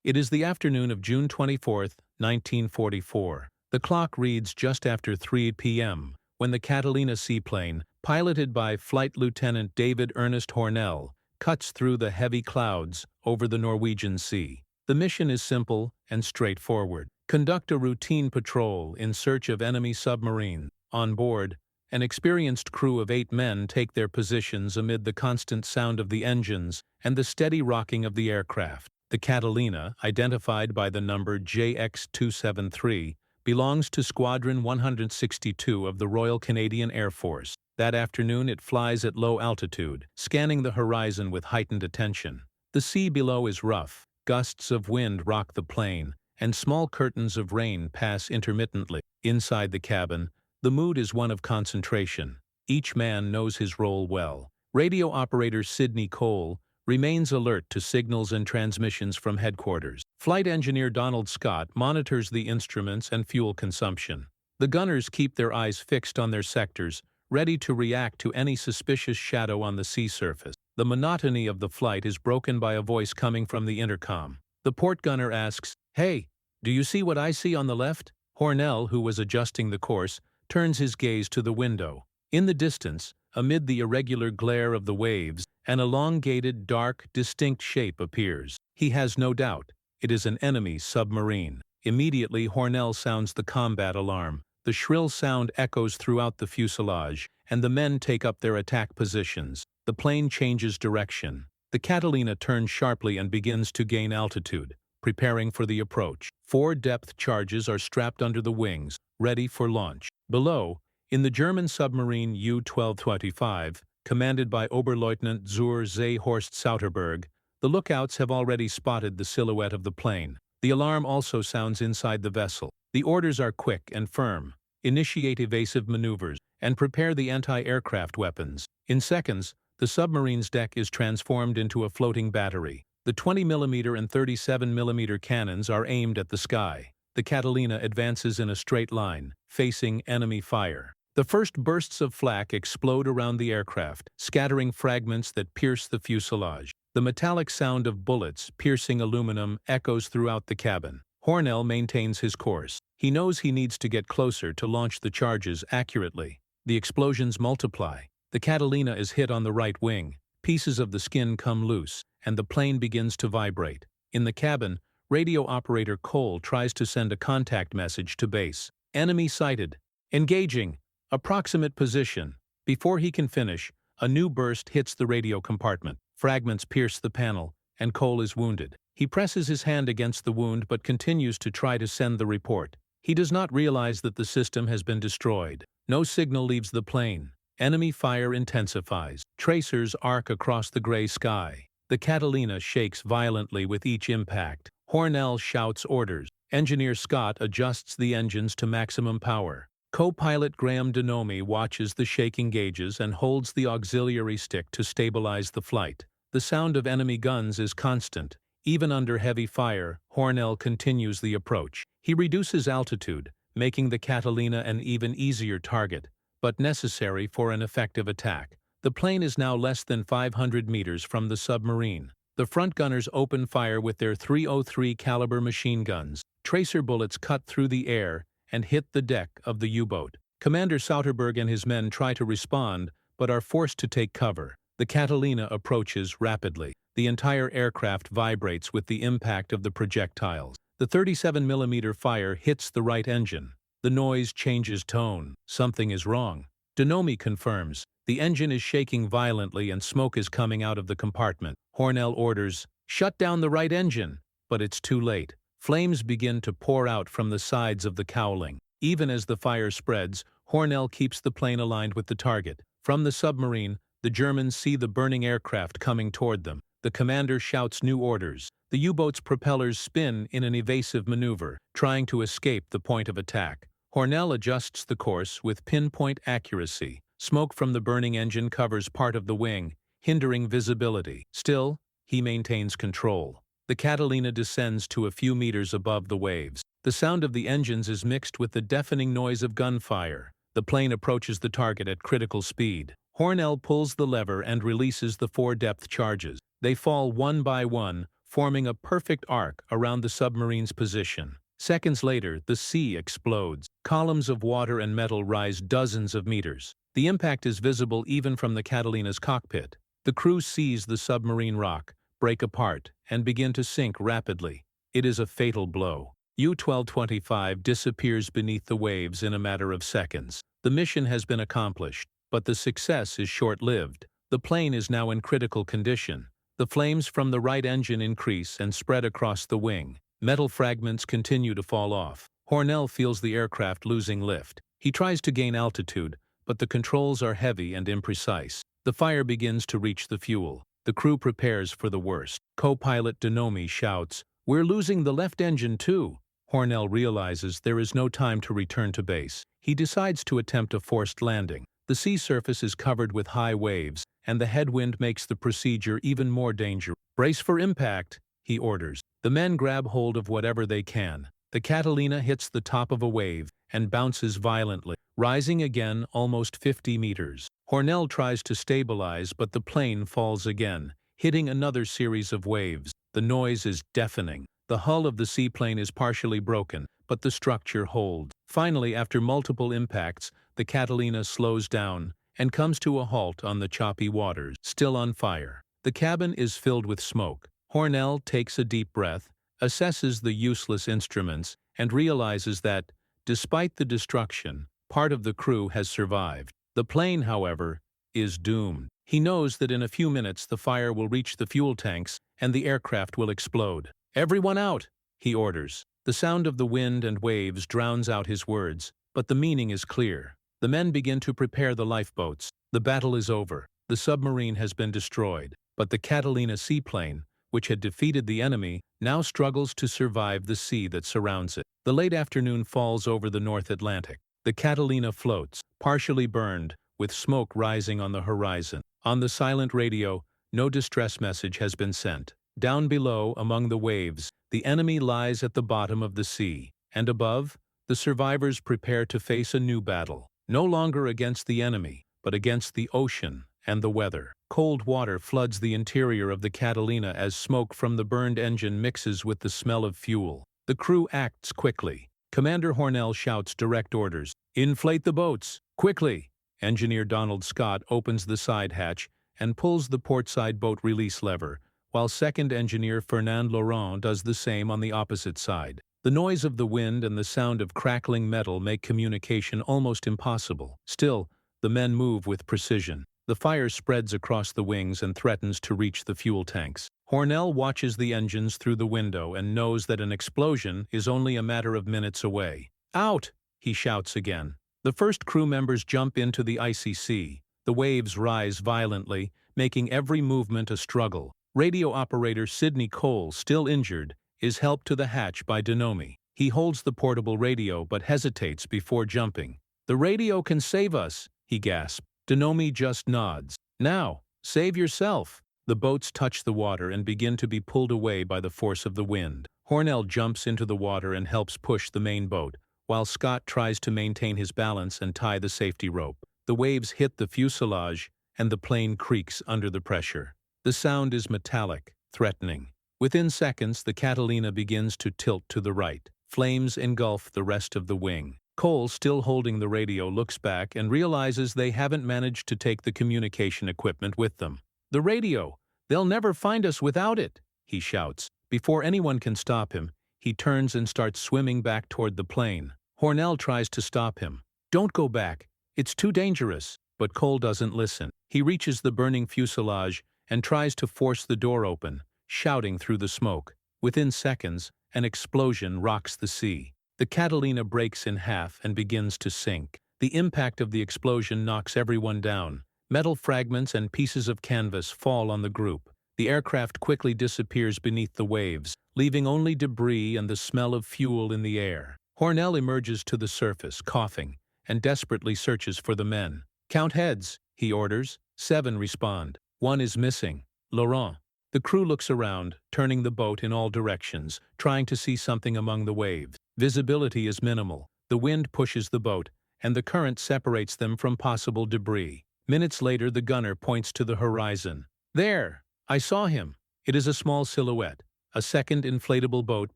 It is the afternoon of June 24, 1944. The clock reads just after 3 p.m. when the Catalina seaplane, piloted by Flight Lieutenant David Ernest Hornell, cuts through the heavy clouds over the Norwegian Sea. The mission is simple and straightforward. Conduct a routine patrol in search of enemy submarines. On board, an experienced crew of 8 men take their positions amid the constant sound of the engines and the steady rocking of the aircraft. The Catalina, identified by the number JX-273, belongs to Squadron 162 of the Royal Canadian Air Force. That afternoon it flies at low altitude, scanning the horizon with heightened attention. The sea below is rough, gusts of wind rock the plane, and small curtains of rain pass intermittently. Inside the cabin, the mood is one of concentration. Each man knows his role well. Radio operator Sidney Cole remains alert to signals and transmissions from headquarters. Flight engineer Donald Scott monitors the instruments and fuel consumption. The gunners keep their eyes fixed on their sectors, ready to react to any suspicious shadow on the sea surface. The monotony of the flight is broken by a voice coming from the intercom. The port gunner asks, "Hey, do you see what I see on the left?" Hornell, who was adjusting the course, turns his gaze to the window. In the distance, amid the irregular glare of the waves, an elongated, dark, distinct shape appears. He has no doubt. It is an enemy submarine. Immediately, Hornell sounds the combat alarm. The shrill sound echoes throughout the fuselage, and the men take up their attack positions. The plane changes direction. The Catalina turns sharply and begins to gain altitude, preparing for the approach. 4 depth charges are strapped under the wings, ready for launch. Below, in the German submarine U-1225, commanded by Oberleutnant zur See Horst Sauterberg, the lookouts have already spotted the silhouette of the plane. The alarm also sounds inside the vessel. The orders are quick and firm. Initiate evasive maneuvers and prepare the anti-aircraft weapons. In seconds, the submarine's deck is transformed into a floating battery. The 20mm and 37mm cannons are aimed at the sky. The Catalina advances in a straight line, facing enemy fire. The first bursts of flak explode around the aircraft, scattering fragments that pierce the fuselage. The metallic sound of bullets piercing aluminum echoes throughout the cabin. Hornell maintains his course. He knows he needs to get closer to launch the charges accurately. The explosions multiply. The Catalina is hit on the right wing. Pieces of the skin come loose, and the plane begins to vibrate. In the cabin, radio operator Cole tries to send a contact message to base. Enemy sighted. Engaging. Approximate position. Before he can finish, a new burst hits the radio compartment. Fragments pierce the panel, and Cole is wounded. He presses his hand against the wound but continues to try to send the report. He does not realize that the system has been destroyed. No signal leaves the plane. Enemy fire intensifies. Tracers arc across the gray sky. The Catalina shakes violently with each impact. Hornell shouts orders. Engineer Scott adjusts the engines to maximum power. Co-pilot Graham Denomi watches the shaking gauges and holds the auxiliary stick to stabilize the flight. The sound of enemy guns is constant. Even under heavy fire, Hornell continues the approach. He reduces altitude, making the Catalina an even easier target, but necessary for an effective attack. The plane is now less than 500 meters from the submarine. The front gunners open fire with their .303 caliber machine guns. Tracer bullets cut through the air and hit the deck of the U-boat. Commander Sauterberg and his men try to respond, but are forced to take cover. The Catalina approaches rapidly. The entire aircraft vibrates with the impact of the projectiles. The 37mm fire hits the right engine. The noise changes tone. Something is wrong. Denomi confirms. The engine is shaking violently and smoke is coming out of the compartment. Hornell orders, "Shut down the right engine," but it's too late. Flames begin to pour out from the sides of the cowling. Even as the fire spreads, Hornell keeps the plane aligned with the target. From the submarine, the Germans see the burning aircraft coming toward them. The commander shouts new orders. The U-boat's propellers spin in an evasive maneuver, trying to escape the point of attack. Hornell adjusts the course with pinpoint accuracy. Smoke from the burning engine covers part of the wing, hindering visibility. Still, he maintains control. The Catalina descends to a few meters above the waves. The sound of the engines is mixed with the deafening noise of gunfire. The plane approaches the target at critical speed. Hornell pulls the lever and releases the 4 depth charges. They fall one by one, forming a perfect arc around the submarine's position. Seconds later, the sea explodes. Columns of water and metal rise dozens of meters. The impact is visible even from the Catalina's cockpit. The crew sees the submarine rock, break apart, and begin to sink rapidly. It is a fatal blow. U-1225 disappears beneath the waves in a matter of seconds. The mission has been accomplished, but the success is short-lived. The plane is now in critical condition. The flames from the right engine increase and spread across the wing. Metal fragments continue to fall off. Hornell feels the aircraft losing lift. He tries to gain altitude, but the controls are heavy and imprecise. The fire begins to reach the fuel. The crew prepares for the worst. Co-pilot Denomi shouts, "We're losing the left engine too." Hornell realizes there is no time to return to base. He decides to attempt a forced landing. The sea surface is covered with high waves, and the headwind makes the procedure even more dangerous. "Brace for impact," he orders. The men grab hold of whatever they can. The Catalina hits the top of a wave and bounces violently, rising again almost 50 meters. Hornell tries to stabilize, but the plane falls again, hitting another series of waves. The noise is deafening. The hull of the seaplane is partially broken, but the structure holds. Finally, after multiple impacts, the Catalina slows down and comes to a halt on the choppy waters, still on fire. The cabin is filled with smoke. Hornell takes a deep breath, assesses the useless instruments, and realizes that, despite the destruction, part of the crew has survived. The plane, however, is doomed. He knows that in a few minutes the fire will reach the fuel tanks and the aircraft will explode. "Everyone out," he orders. The sound of the wind and waves drowns out his words, but the meaning is clear. The men begin to prepare the lifeboats. The battle is over. The submarine has been destroyed, but the Catalina seaplane, which had defeated the enemy, now struggles to survive the sea that surrounds it. The late afternoon falls over the North Atlantic. The Catalina floats, partially burned, with smoke rising on the horizon. On the silent radio, no distress message has been sent. Down below, among the waves, the enemy lies at the bottom of the sea, and above, the survivors prepare to face a new battle, no longer against the enemy, but against the ocean and the weather. Cold water floods the interior of the Catalina as smoke from the burned engine mixes with the smell of fuel. The crew acts quickly. Commander Hornell shouts direct orders. "Inflate the boats, quickly!" Engineer Donald Scott opens the side hatch and pulls the portside boat release lever, while second engineer Fernand Laurent does the same on the opposite side. The noise of the wind and the sound of crackling metal make communication almost impossible. Still, the men move with precision. The fire spreads across the wings and threatens to reach the fuel tanks. Hornell watches the engines through the window and knows that an explosion is only a matter of minutes away. "Out!" he shouts again. The first crew members jump into the icy sea. The waves rise violently, making every movement a struggle. Radio operator Sidney Cole, still injured, is helped to the hatch by Denomi. He holds the portable radio but hesitates before jumping. "The radio can save us," he gasps. Denomi just nods. "Now, save yourself." The boats touch the water and begin to be pulled away by the force of the wind. Hornell jumps into the water and helps push the main boat, while Scott tries to maintain his balance and tie the safety rope. The waves hit the fuselage, and the plane creaks under the pressure. The sound is metallic, threatening. Within seconds, the Catalina begins to tilt to the right. Flames engulf the rest of the wing. Cole, still holding the radio, looks back and realizes they haven't managed to take the communication equipment with them. "The radio! They'll never find us without it!" he shouts. Before anyone can stop him, he turns and starts swimming back toward the plane. Hornell tries to stop him. "Don't go back. It's too dangerous." But Cole doesn't listen. He reaches the burning fuselage and tries to force the door open, shouting through the smoke. Within seconds, an explosion rocks the sea. The Catalina breaks in half and begins to sink. The impact of the explosion knocks everyone down. Metal fragments and pieces of canvas fall on the group. The aircraft quickly disappears beneath the waves, leaving only debris and the smell of fuel in the air. Hornell emerges to the surface, coughing, and desperately searches for the men. "Count heads," he orders. 7 respond. 1 is missing. Laurent. The crew looks around, turning the boat in all directions, trying to see something among the waves. Visibility is minimal. The wind pushes the boat, and the current separates them from possible debris. Minutes later, the gunner points to the horizon. "There! I saw him. It is a small silhouette. a second inflatable boat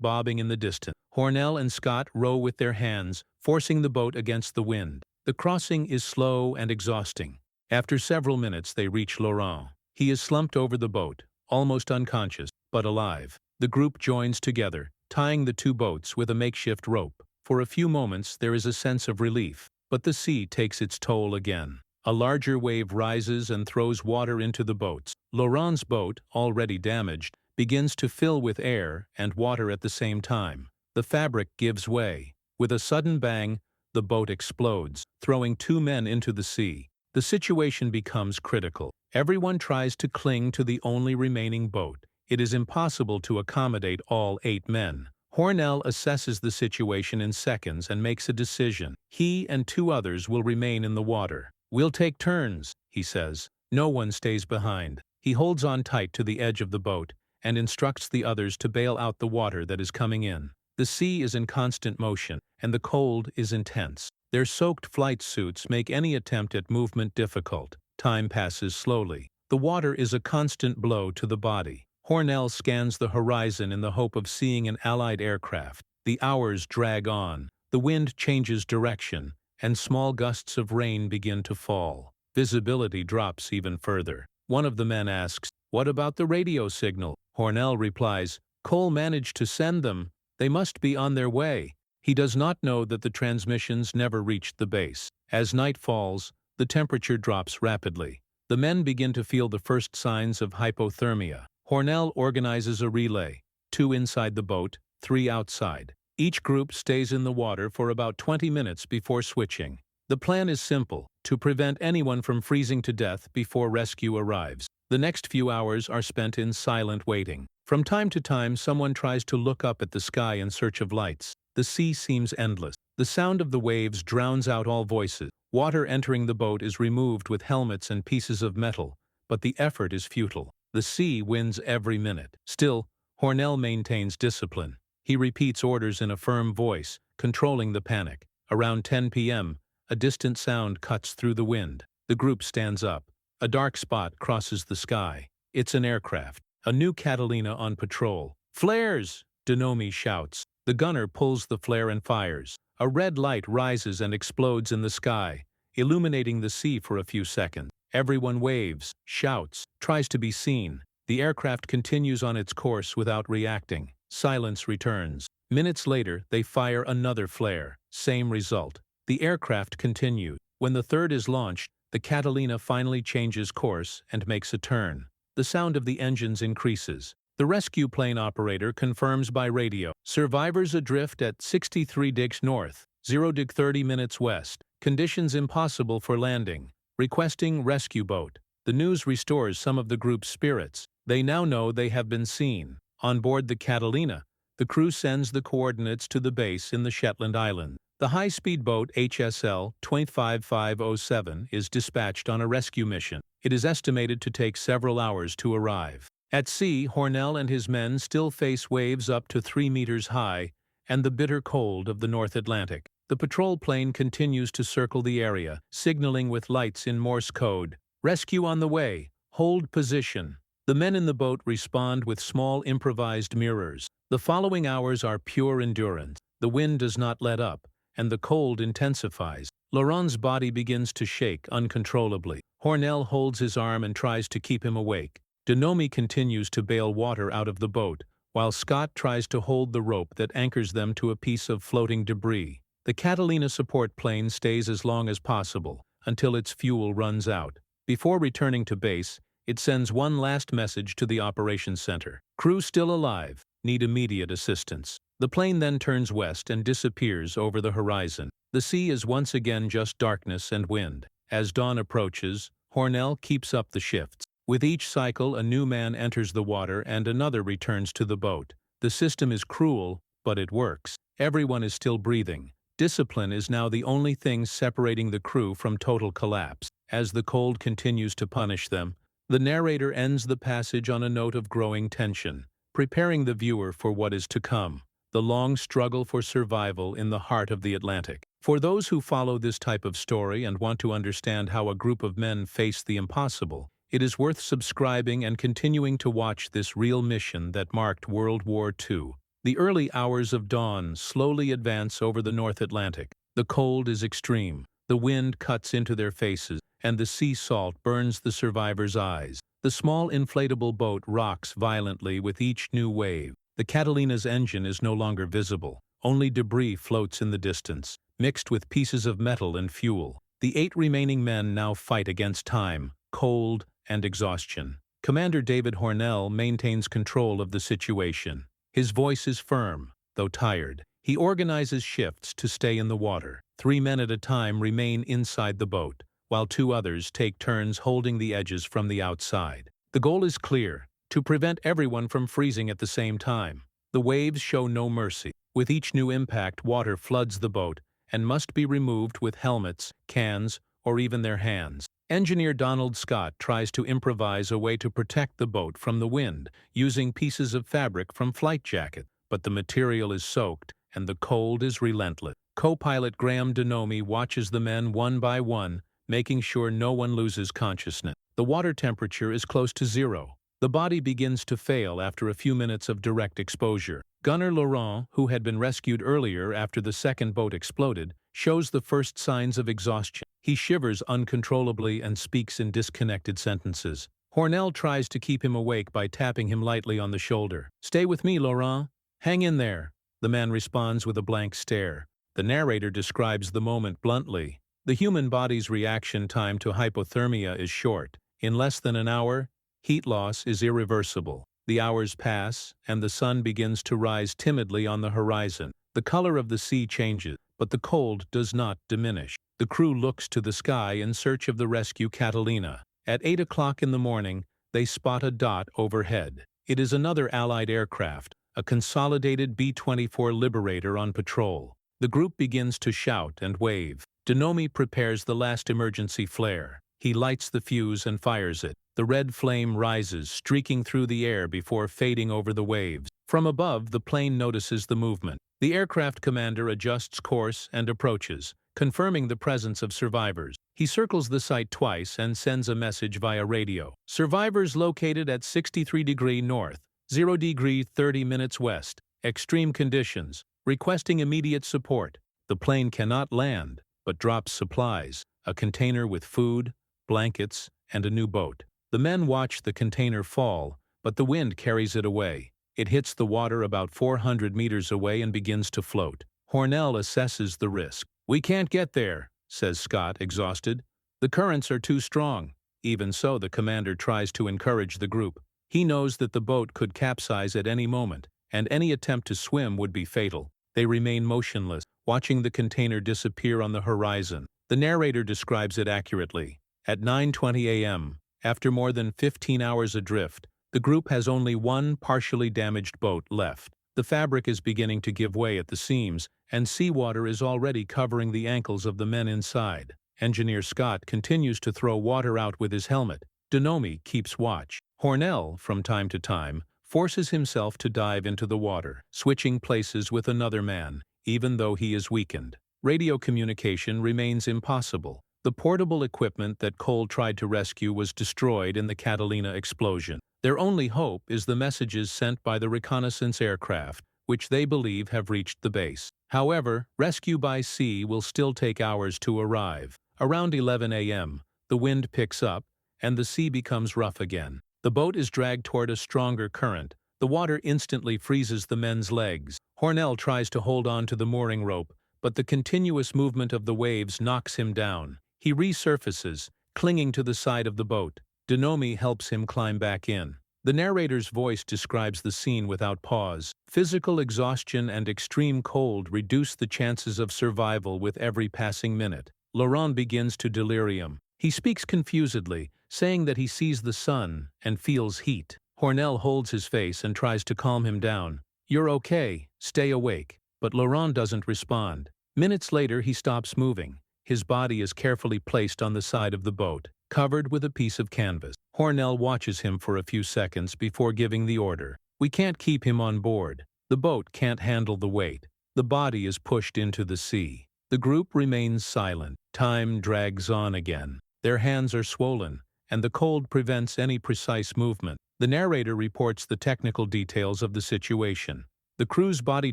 bobbing in the distance. Hornell and Scott row with their hands, forcing the boat against the wind. The crossing is slow and exhausting. After several minutes they reach Laurent. He is slumped over the boat, almost unconscious, but alive. The group joins together, tying the two boats with a makeshift rope. For a few moments there is a sense of relief, but the sea takes its toll again. A larger wave rises and throws water into the boats. Laurent's boat, already damaged, begins to fill with air and water at the same time. The fabric gives way. With a sudden bang, the boat explodes, throwing two men into the sea. The situation becomes critical. Everyone tries to cling to the only remaining boat. It is impossible to accommodate all 8 men. Hornell assesses the situation in seconds and makes a decision. He and 2 others will remain in the water. "We'll take turns," he says. No one stays behind. He holds on tight to the edge of the boat and instructs the others to bail out the water that is coming in. The sea is in constant motion, and the cold is intense. Their soaked flight suits make any attempt at movement difficult. Time passes slowly. The water is a constant blow to the body. Hornell scans the horizon in the hope of seeing an Allied aircraft. The hours drag on. The wind changes direction, and small gusts of rain begin to fall. Visibility drops even further. One of the men asks, "What about the radio signal?" Hornell replies, "Cole managed to send them. They must be on their way." He does not know that the transmissions never reached the base. As night falls, the temperature drops rapidly. The men begin to feel the first signs of hypothermia. Hornell organizes a relay, 2 inside the boat, 3 outside. Each group stays in the water for about 20 minutes before switching. The plan is simple: to prevent anyone from freezing to death before rescue arrives. The next few hours are spent in silent waiting. From time to time, someone tries to look up at the sky in search of lights. The sea seems endless. The sound of the waves drowns out all voices. Water entering the boat is removed with helmets and pieces of metal, but the effort is futile. The sea wins every minute. Still, Hornell maintains discipline. He repeats orders in a firm voice, controlling the panic. Around 10 p.m., a distant sound cuts through the wind. The group stands up. A dark spot crosses the sky. It's an aircraft, a new Catalina on patrol. "Flares!" Denomi shouts. The gunner pulls the flare and fires. A red light rises and explodes in the sky, illuminating the sea for a few seconds. Everyone waves, shouts, tries to be seen. The aircraft continues on its course without reacting. Silence returns. Minutes later, they fire another flare. Same result. The aircraft continues. When the third is launched, the Catalina finally changes course and makes a turn. The sound of the engines increases. The rescue plane operator confirms by radio. Survivors adrift at 63 digs north, 0 dig 30 minutes west. Conditions impossible for landing. Requesting rescue boat. The news restores some of the group's spirits. They now know they have been seen. On board the Catalina, the crew sends the coordinates to the base in the Shetland Islands. The high-speed boat HSL 25507 is dispatched on a rescue mission. It is estimated to take several hours to arrive. At sea, Hornell and his men still face waves up to 3 meters high and the bitter cold of the North Atlantic. The patrol plane continues to circle the area, signaling with lights in Morse code. "Rescue on the way. Hold position." The men in the boat respond with small improvised mirrors. The following hours are pure endurance. The wind does not let up, and the cold intensifies. Laurent's body begins to shake uncontrollably. Hornell holds his arm and tries to keep him awake. Denomi continues to bail water out of the boat, while Scott tries to hold the rope that anchors them to a piece of floating debris. The Catalina support plane stays as long as possible, until its fuel runs out. Before returning to base, it sends one last message to the operations center. "Crew still alive. Need immediate assistance." The plane then turns west and disappears over the horizon. The sea is once again just darkness and wind. As dawn approaches, Hornell keeps up the shifts. With each cycle, a new man enters the water and another returns to the boat. The system is cruel, but it works. Everyone is still breathing. Discipline is now the only thing separating the crew from total collapse. As the cold continues to punish them, the narrator ends the passage on a note of growing tension, preparing the viewer for what is to come: the long struggle for survival in the heart of the Atlantic. For those who follow this type of story and want to understand how a group of men face the impossible, It is worth subscribing and continuing to watch this real mission that marked World War II. The early hours of dawn slowly advance over the North Atlantic. The cold is extreme. The wind cuts into their faces, and the sea salt burns the survivors' eyes. The small inflatable boat rocks violently with each new wave. The Catalina's engine is no longer visible. Only debris floats in the distance, mixed with pieces of metal and fuel. The 8 remaining men now fight against time, cold, and exhaustion. Commander David Hornell maintains control of the situation. His voice is firm, though tired. He organizes shifts to stay in the water. 3 men at a time remain inside the boat, while 2 others take turns holding the edges from the outside. The goal is clear: to prevent everyone from freezing at the same time. The waves show no mercy. With each new impact, water floods the boat and must be removed with helmets, cans, or even their hands. Engineer Donald Scott tries to improvise a way to protect the boat from the wind, using pieces of fabric from flight jacket, but the material is soaked and the cold is relentless. Co-pilot Graham Denomi watches the men one by one, making sure no one loses consciousness. The water temperature is close to 0. The body begins to fail after a few minutes of direct exposure. Gunner Laurent, who had been rescued earlier after the second boat exploded, shows the first signs of exhaustion. He shivers uncontrollably and speaks in disconnected sentences. Hornell tries to keep him awake by tapping him lightly on the shoulder. "Stay with me, Laurent. Hang in there." The man responds with a blank stare. The narrator describes the moment bluntly. The human body's reaction time to hypothermia is short. In less than an hour, heat loss is irreversible. The hours pass, and the sun begins to rise timidly on the horizon. The color of the sea changes, but the cold does not diminish. The crew looks to the sky in search of the rescue Catalina. At 8 o'clock in the morning, they spot a dot overhead. It is another Allied aircraft, a consolidated B-24 Liberator on patrol. The group begins to shout and wave. Denomi prepares the last emergency flare. He lights the fuse and fires it. The red flame rises, streaking through the air before fading over the waves. From above, the plane notices the movement. The aircraft commander adjusts course and approaches, confirming the presence of survivors. He circles the site twice and sends a message via radio. "Survivors located at 63° north, 0° 30 minutes west. Extreme conditions. Requesting immediate support." The plane cannot land, but drops supplies, a container with food, blankets, and a new boat. The men watch the container fall, but the wind carries it away. It hits the water about 400 meters away and begins to float. Hornell assesses the risk. "We can't get there," says Scott, exhausted. "The currents are too strong." Even so, the commander tries to encourage the group. He knows that the boat could capsize at any moment, and any attempt to swim would be fatal. They remain motionless, watching the container disappear on the horizon. The narrator describes it accurately. At 9:20 a.m., after more than 15 hours adrift, the group has only one partially damaged boat left. The fabric is beginning to give way at the seams, and seawater is already covering the ankles of the men inside. Engineer Scott continues to throw water out with his helmet. Denomi keeps watch. Hornell, from time to time, forces himself to dive into the water, switching places with another man, even though he is weakened. Radio communication remains impossible. The portable equipment that Cole tried to rescue was destroyed in the Catalina explosion. Their only hope is the messages sent by the reconnaissance aircraft, which they believe have reached the base. However, rescue by sea will still take hours to arrive. Around 11 a.m., the wind picks up, and the sea becomes rough again. The boat is dragged toward a stronger current. The water instantly freezes the men's legs. Hornell tries to hold on to the mooring rope, but the continuous movement of the waves knocks him down. He resurfaces, clinging to the side of the boat. Denomi helps him climb back in. The narrator's voice describes the scene without pause. Physical exhaustion and extreme cold reduce the chances of survival with every passing minute. Laurent begins to delirium. He speaks confusedly, saying that he sees the sun and feels heat. Hornell holds his face and tries to calm him down. "You're okay, stay awake." But Laurent doesn't respond. Minutes later, he stops moving. His body is carefully placed on the side of the boat, covered with a piece of canvas. Hornell watches him for a few seconds before giving the order. "We can't keep him on board. The boat can't handle the weight." The body is pushed into the sea. The group remains silent. Time drags on again. Their hands are swollen, and the cold prevents any precise movement. The narrator reports the technical details of the situation. The crew's body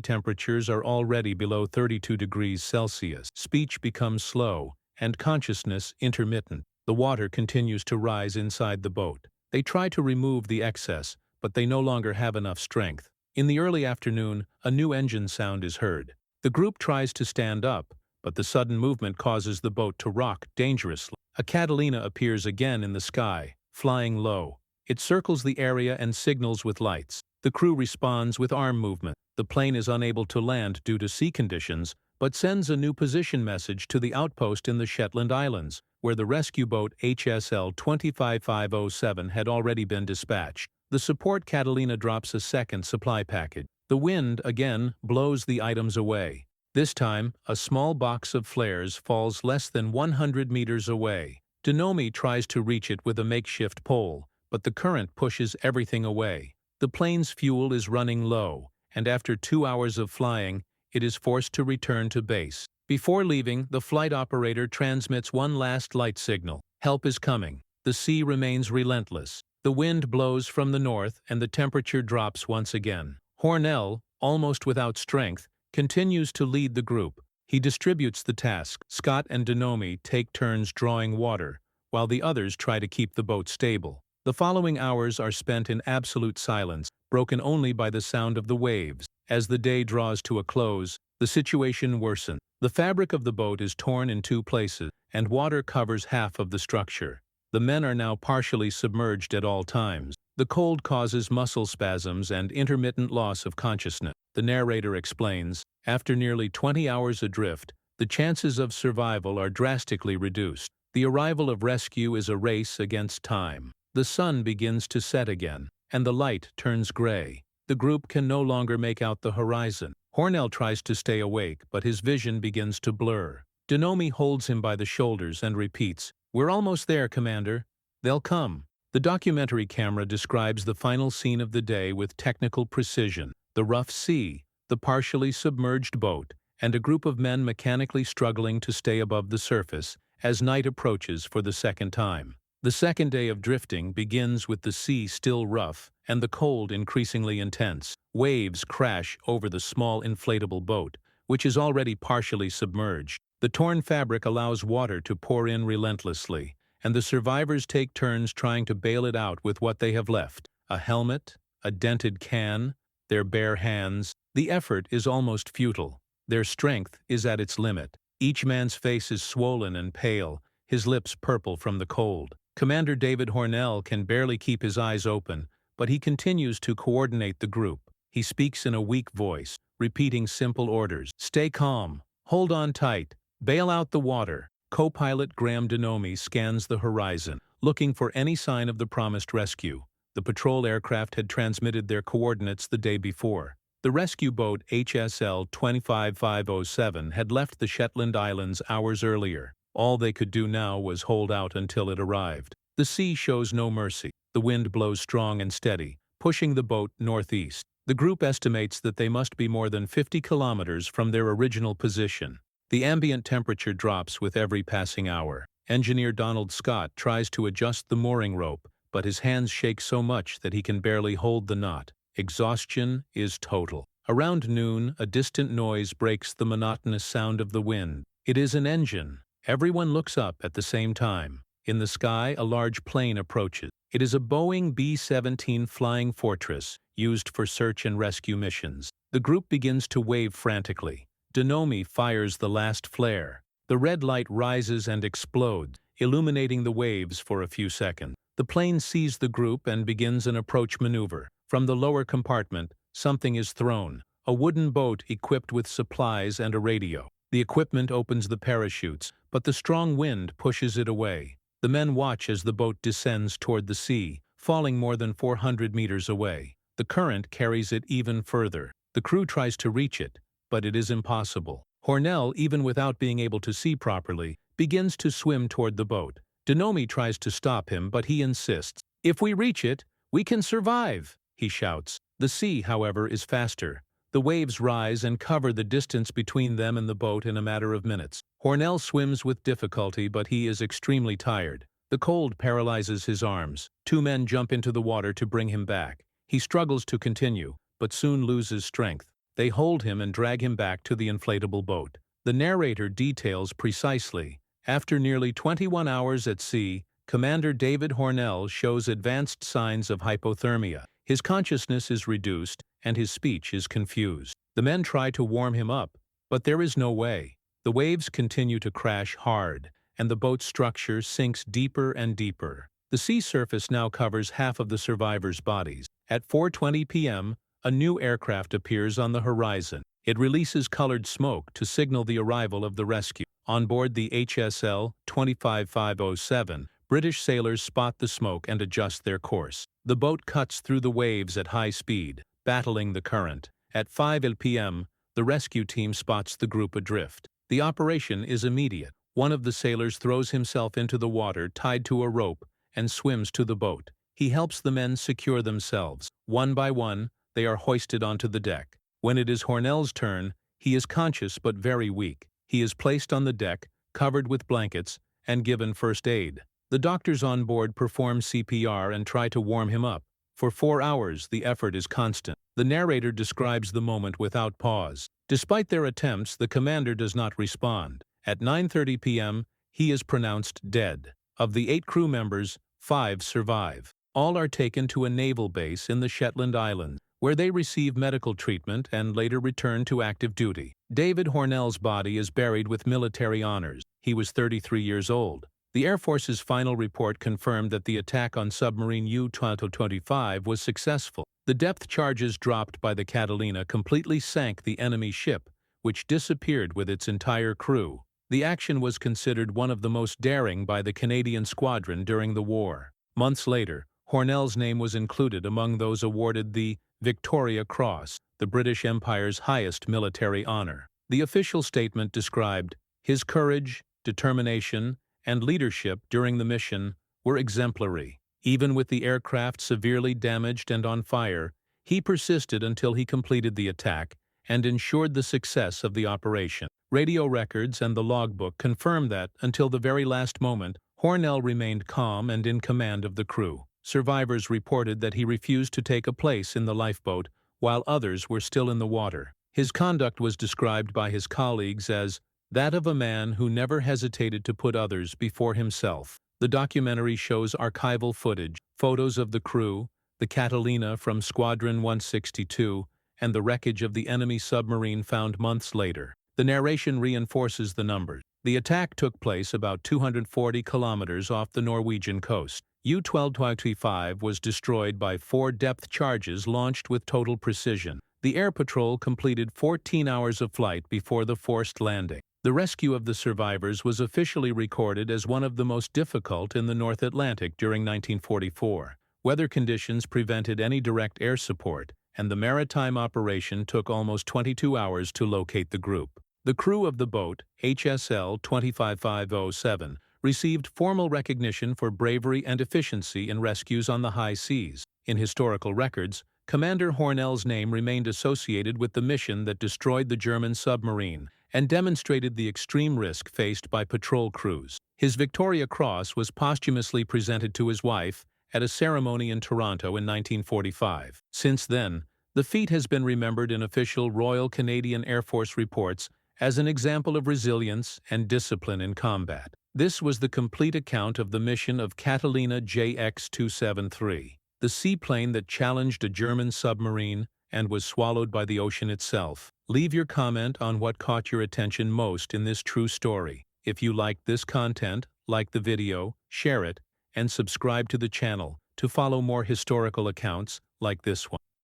temperatures are already below 32 degrees Celsius. Speech becomes slow, and consciousness intermittent. The water continues to rise inside the boat. They try to remove the excess, but they no longer have enough strength. In the early afternoon, a new engine sound is heard. The group tries to stand up, but the sudden movement causes the boat to rock dangerously. A Catalina appears again in the sky, flying low. It circles the area and signals with lights. The crew responds with arm movement. The plane is unable to land due to sea conditions, but sends a new position message to the outpost in the Shetland Islands, where the rescue boat HSL 25507 had already been dispatched. The support Catalina drops a second supply package. The wind, again, blows the items away. This time, a small box of flares falls less than 100 meters away. Denomi tries to reach it with a makeshift pole, but the current pushes everything away. The plane's fuel is running low, and after 2 hours of flying, it is forced to return to base. Before leaving, the flight operator transmits one last light signal. Help is coming. The sea remains relentless. The wind blows from the north, and the temperature drops once again. Hornell, almost without strength, continues to lead the group. He distributes the task. Scott and Denomi take turns drawing water, while the others try to keep the boat stable. The following hours are spent in absolute silence, broken only by the sound of the waves. As the day draws to a close, the situation worsens. The fabric of the boat is torn in 2 places, and water covers half of the structure. The men are now partially submerged at all times. The cold causes muscle spasms and intermittent loss of consciousness. The narrator explains, after nearly 20 hours adrift, the chances of survival are drastically reduced. The arrival of rescue is a race against time. The sun begins to set again, and the light turns gray. The group can no longer make out the horizon. Hornell tries to stay awake, but his vision begins to blur. Denomi holds him by the shoulders and repeats, "We're almost there, Commander. They'll come." The documentary camera describes the final scene of the day with technical precision. The rough sea, the partially submerged boat, and a group of men mechanically struggling to stay above the surface as night approaches for the second time. The second day of drifting begins with the sea still rough and the cold increasingly intense. Waves crash over the small inflatable boat, which is already partially submerged. The torn fabric allows water to pour in relentlessly, and the survivors take turns trying to bail it out with what they have left. A helmet, a dented can, their bare hands. The effort is almost futile. Their strength is at its limit. Each man's face is swollen and pale, his lips purple from the cold. Commander David Hornell can barely keep his eyes open, but he continues to coordinate the group. He speaks in a weak voice, repeating simple orders. Stay calm. Hold on tight. Bail out the water. Co-pilot Graham Denomi scans the horizon, looking for any sign of the promised rescue. The patrol aircraft had transmitted their coordinates the day before. The rescue boat HSL 25507 had left the Shetland Islands hours earlier. All they could do now was hold out until it arrived. The sea shows no mercy. The wind blows strong and steady, pushing the boat northeast. The group estimates that they must be more than 50 kilometers from their original position. The ambient temperature drops with every passing hour. Engineer Donald Scott tries to adjust the mooring rope, but his hands shake so much that he can barely hold the knot. Exhaustion is total. Around noon, a distant noise breaks the monotonous sound of the wind. It is an engine. Everyone looks up at the same time. In the sky, a large plane approaches. It is a Boeing B-17 Flying Fortress, used for search and rescue missions. The group begins to wave frantically. Denomi fires the last flare. The red light rises and explodes, illuminating the waves for a few seconds. The plane sees the group and begins an approach maneuver. From the lower compartment, something is thrown, a wooden boat equipped with supplies and a radio. The equipment opens the parachutes, but the strong wind pushes it away. The men watch as the boat descends toward the sea, falling more than 400 meters away. The current carries it even further. The crew tries to reach it, but it is impossible. Hornell, even without being able to see properly, begins to swim toward the boat. Denomi tries to stop him, but he insists. "If we reach it, we can survive," he shouts. The sea, however, is faster. The waves rise and cover the distance between them and the boat in a matter of minutes. Hornell swims with difficulty, but he is extremely tired. The cold paralyzes his arms. Two men jump into the water to bring him back. He struggles to continue, but soon loses strength. They hold him and drag him back to the inflatable boat. The narrator details precisely. After nearly 21 hours at sea, Commander David Hornell shows advanced signs of hypothermia. His consciousness is reduced, and his speech is confused. The men try to warm him up, but there is no way. The waves continue to crash hard, and the boat's structure sinks deeper and deeper. The sea surface now covers half of the survivors' bodies. At 4:20 p.m., a new aircraft appears on the horizon. It releases colored smoke to signal the arrival of the rescue. On board the HSL 25507, British sailors spot the smoke and adjust their course. The boat cuts through the waves at high speed, battling the current. At 5 p.m., the rescue team spots the group adrift. The operation is immediate. One of the sailors throws himself into the water tied to a rope and swims to the boat. He helps the men secure themselves. One by one, they are hoisted onto the deck. When it is Hornell's turn, he is conscious but very weak. He is placed on the deck, covered with blankets, and given first aid. The doctors on board perform CPR and try to warm him up. For 4 hours, the effort is constant. The narrator describes the moment without pause. Despite their attempts, the commander does not respond. At 9:30 p.m., he is pronounced dead. Of the 8 crew members, 5 survive. All are taken to a naval base in the Shetland Islands, where they receive medical treatment and later return to active duty. David Hornell's body is buried with military honors. He was 33 years old. The Air Force's final report confirmed that the attack on submarine U-225 was successful. The depth charges dropped by the Catalina completely sank the enemy ship, which disappeared with its entire crew. The action was considered one of the most daring by the Canadian squadron during the war. Months later, Hornell's name was included among those awarded the Victoria Cross, the British Empire's highest military honor. The official statement described, "His courage, determination, and leadership during the mission were exemplary. Even with the aircraft severely damaged and on fire, he persisted until he completed the attack and ensured the success of the operation." Radio records and the logbook confirm that, until the very last moment, Hornell remained calm and in command of the crew. Survivors reported that he refused to take a place in the lifeboat while others were still in the water. His conduct was described by his colleagues as that of a man who never hesitated to put others before himself. The documentary shows archival footage, photos of the crew, the Catalina from Squadron 162, and the wreckage of the enemy submarine found months later. The narration reinforces the numbers. The attack took place about 240 kilometers off the Norwegian coast. U-225 was destroyed by 4 depth charges launched with total precision. The air patrol completed 14 hours of flight before the forced landing. The rescue of the survivors was officially recorded as one of the most difficult in the North Atlantic during 1944. Weather conditions prevented any direct air support, and the maritime operation took almost 22 hours to locate the group. The crew of the boat, HSL 25507, received formal recognition for bravery and efficiency in rescues on the high seas. In historical records, Commander Hornell's name remained associated with the mission that destroyed the German submarine and demonstrated the extreme risk faced by patrol crews. His Victoria Cross was posthumously presented to his wife at a ceremony in Toronto in 1945. Since then, the feat has been remembered in official Royal Canadian Air Force reports as an example of resilience and discipline in combat. This was the complete account of the mission of Catalina JX-273, the seaplane that challenged a German submarine and was swallowed by the ocean itself. Leave your comment on what caught your attention most in this true story. If you liked this content, like the video, share it, and subscribe to the channel to follow more historical accounts like this one.